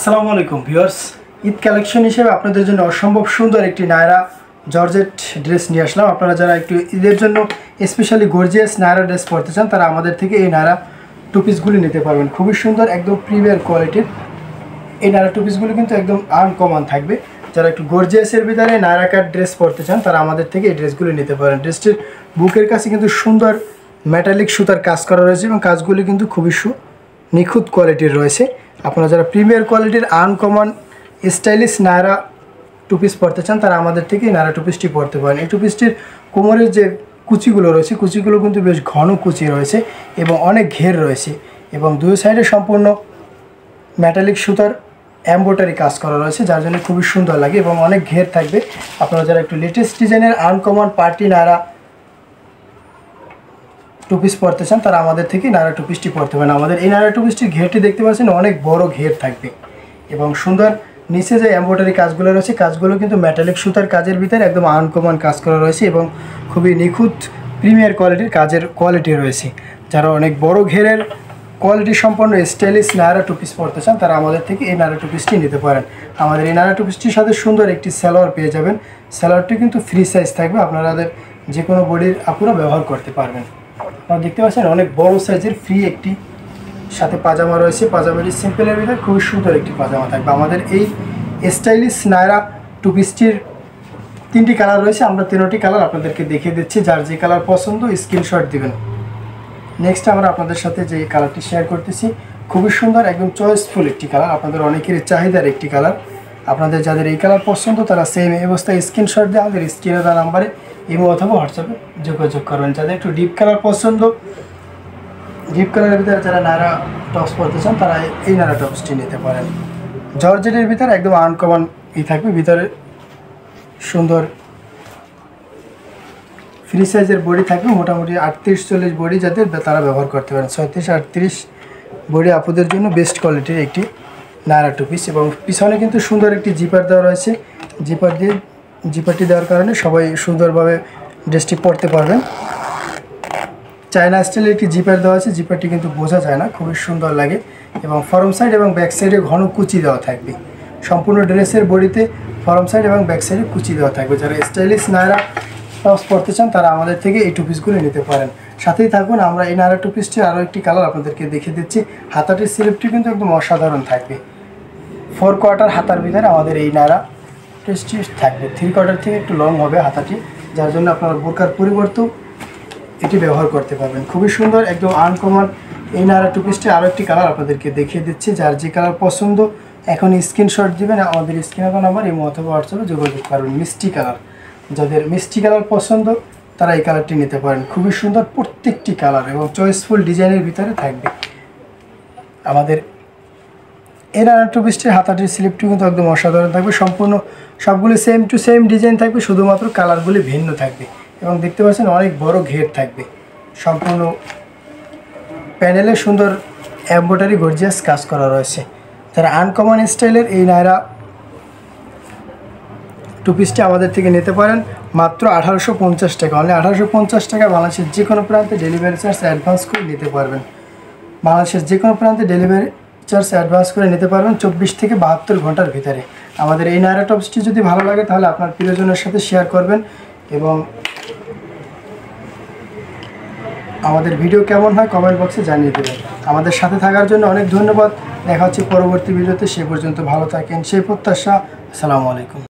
আসসালামু আলাইকুম viewers, Eid collection হিসেবে আপনাদের জন্য অসম্ভব সুন্দর একটি নায়রা জর্জেট ড্রেস নিয়ে আসলাম। আপনারা যারা একটু ঈদের জন্য স্পেশালি গর্জিয়াস নায়রা ড্রেস পরতে চান তারা আমাদের থেকে এই নায়রা টু পিসগুলি নিতে পারবেন। খুবই সুন্দর, একদম প্রিমিয়ার কোয়ালিটির এই নায়রা টু পিসগুলি কিন্তু একদম আনকমন থাকবে। যারা একটু গর্জিয়াসের ভিতরে নায়রা কাট ড্রেস পরতে চান তারা আমাদের থেকে এই ড্রেসগুলি নিতে পারেন। ড্রেসটির বুকের কাছে কিন্তু সুন্দর মেটালিক সুতার কাজ করা রয়েছে এবং কাজগুলি কিন্তু খুবই নিখুঁত কোয়ালিটির রয়েছে। আপনারা যারা প্রিমিয়ার কোয়ালিটির uncommon stylish Nayra two piece পরতে চান তারা আমাদের থেকে নায়রা টু পিসটি পরতে পারেন। এই টু পিসটির কোমরের যে কুচিগুলো রয়েছে কুচিগুলো কিন্তু বেশ ঘন কুচি রয়েছে এবং অনেক ঘের রয়েছে এবং দুই সাইডে সম্পূর্ণ মেটালিক সুতার এমব্রয়ডারি কাজ করা রয়েছে, যার জন্য খুবই সুন্দর লাগে এবং অনেক ঘের থাকবে। আপনারা যারা একটু লেটেস্ট ডিজাইনের uncommon party Nayra two piece পরতে চান তারা আমাদের থেকে নায়রা টু পিসটি পরতে পারেন। আমাদের এই নায়রা টু পিসটির ঘেরটি দেখতে পাচ্ছেন অনেক বড় ঘের থাকবে এবং সুন্দর নিচে যে এমব্রয়ডারি কাজগুলো রয়েছে কাজগুলো কিন্তু মেটালিক সুতার কাজের ভিতরে একদম আনকমন কাজ করা রয়েছে এবং খুবই নিখুঁত প্রিমিয়ার কোয়ালিটির কাজের কোয়ালিটি রয়েছে। যারা অনেক বড় ঘেরের কোয়ালিটি সম্পন্ন স্টাইলিশ নায়রা টু পিস পরতে চান তারা আমাদের থেকে এই নায়রা টু পিসটি নিতে পারেন। আমাদের এই নায়রা টু পিসটির সাথে সুন্দর একটি সালোয়ার পেয়ে যাবেন। সালোয়ারটি কিন্তু ফ্রি সাইজ থাকবে, আপনাদের যে কোনো বডির আপুরা ব্যবহার করতে পারবেন। আপনারা দেখতে পাচ্ছেন অনেক বড় সাইজের ফ্রি একটি সাথে পাজামা রয়েছে। পাজামাটি সিম্পলের ভিতরে খুবই সুন্দর একটি পাজামা থাকবে। আমাদের এই স্টাইলিশ নায়রা টু পিসটির তিনটি কালার রয়েছে, আমরা তিনটি কালার আপনাদেরকে দেখিয়ে দিচ্ছি। যার যে কালার পছন্দ স্ক্রিনশট দিবেন। নেক্সট আমরা আপনাদের সাথে যে কালারটি শেয়ার করতেছি খুবই সুন্দর, একদম চয়েসফুল একটি কালার, আপনাদের অনেকেরই চাহিদার একটি কালার। আপনাদের যাদের এই কালার পছন্দ তারা সেম এই অবস্থায় স্ক্রিনশট দিয়ে আমাদের স্ক্রিনে দেওয়া নাম্বারে ইমো অথবা হোয়াটসঅ্যাপে যোগাযোগ করবেন। যাদের একটু ডিপ কালার পছন্দ, ডিপ কালারের ভিতরে যারা নায়রা টপস পরতে চান তারা এই নায়রা টপসটি নিতে পারেন। জর্জেটের ভিতরে একদম আনকমন থাকবে, ভিতরে সুন্দর ফ্রি সাইজের বডি থাকবে, মোটামুটি 38-40 বডি যাদের তারা ব্যবহার করতে পারেন। 36-38 বডি আপুদের জন্য বেস্ট কোয়ালিটির একটি নায়রা টু পিস এবং পিছনে কিন্তু সুন্দর একটি জিপার দেওয়া রয়েছে। জিপারটি দেওয়ার কারণে সবাই সুন্দরভাবে ড্রেসটি পরতে পারবেন। চায়না স্টাইলের একটি জিপার দেওয়া আছে, জিপারটি কিন্তু বোঝা যায় না, খুবই সুন্দর লাগে এবং ফরম সাইড এবং ব্যাক সাইডে ঘন কুচি দেওয়া থাকবে। সম্পূর্ণ ড্রেসের বডিতে ফরম সাইড এবং ব্যাক সাইডে কুচি দেওয়া থাকবে। যারা স্টাইলিশ নায়রা টপস পরতে চান তারা আমাদের থেকে এই টু পিসগুলো নিতে পারেন। সাথেই থাকুন, আমরা এই নায়রা টু পিসটির আরও একটি কালার আপনাদেরকে দেখিয়ে দিচ্ছি। হাতাটির স্লিপটি কিন্তু একদম অসাধারণ থাকবে। 4 কোয়ার্টার হাতার ভিতরে আমাদের এই নায়রা টেস্টি থাকবে। 3 কোয়ার্টার থেকে একটু লং হবে হাতাটি, যার জন্য আপনারা বোরকার পরিবর্তেও এটি ব্যবহার করতে পারবেন। খুবই সুন্দর, একদম আনকমন এই নায়রা টু পিসটি আরও একটি কালার আপনাদেরকে দেখিয়ে দিচ্ছি। যার যে কালার পছন্দ এখন স্ক্রিনশট দিবেন, আমাদের স্ক্রিনে তো নাম্বার ইমো অথবা হোয়াটসঅ্যাপে যোগাযোগ করবেন। মিষ্টি কালার, যাদের মিষ্টি কালার পছন্দ তারা এই কালারটি নিতে পারেন। খুবই সুন্দর প্রত্যেকটি কালার এবং চয়েসফুল ডিজাইনের ভিতরে থাকবে। আমাদের এই নায়রা টু পিসটির হাতাটির স্লিপটি কিন্তু একদম অসাধারণ থাকবে। সম্পূর্ণ সবগুলি সেম টু সেম ডিজাইন থাকবে, শুধুমাত্র কালারগুলি ভিন্ন থাকবে এবং দেখতে পাচ্ছেন অনেক বড় ঘের থাকবে। সম্পূর্ণ প্যানেলে সুন্দর এমব্রয়ডারি গর্জিয়াস কাজ করা রয়েছে। যারা আনকমন স্টাইলের এই নায়রা টু পিসটি আমাদের থেকে নিতে পারেন মাত্র 1850 টাকা। অনলি 1850 টাকা বাংলাদেশের যে কোনো প্রান্তে ডেলিভারি চার্জ অ্যাডভান্স করে নিতে পারবেন। বাংলাদেশের যে কোনো প্রান্তে ডেলিভারি চার্জ অ্যাডভান্স করে নিতে পারবেন 24 থেকে 72 ঘন্টার ভিতরে। আমাদের এই নায়রা টপসটি যদি ভালো লাগে তাহলে আপনার প্রিয়জনের সাথে শেয়ার করবেন এবং আমাদের ভিডিও কেমন হয় কমেন্ট বক্সে জানিয়ে দেবেন। আমাদের সাথে থাকার জন্য অনেক ধন্যবাদ। দেখা হচ্ছে পরবর্তী ভিডিওতে, সে পর্যন্ত ভালো থাকেন সেই প্রত্যাশা। আসসালামু আলাইকুম।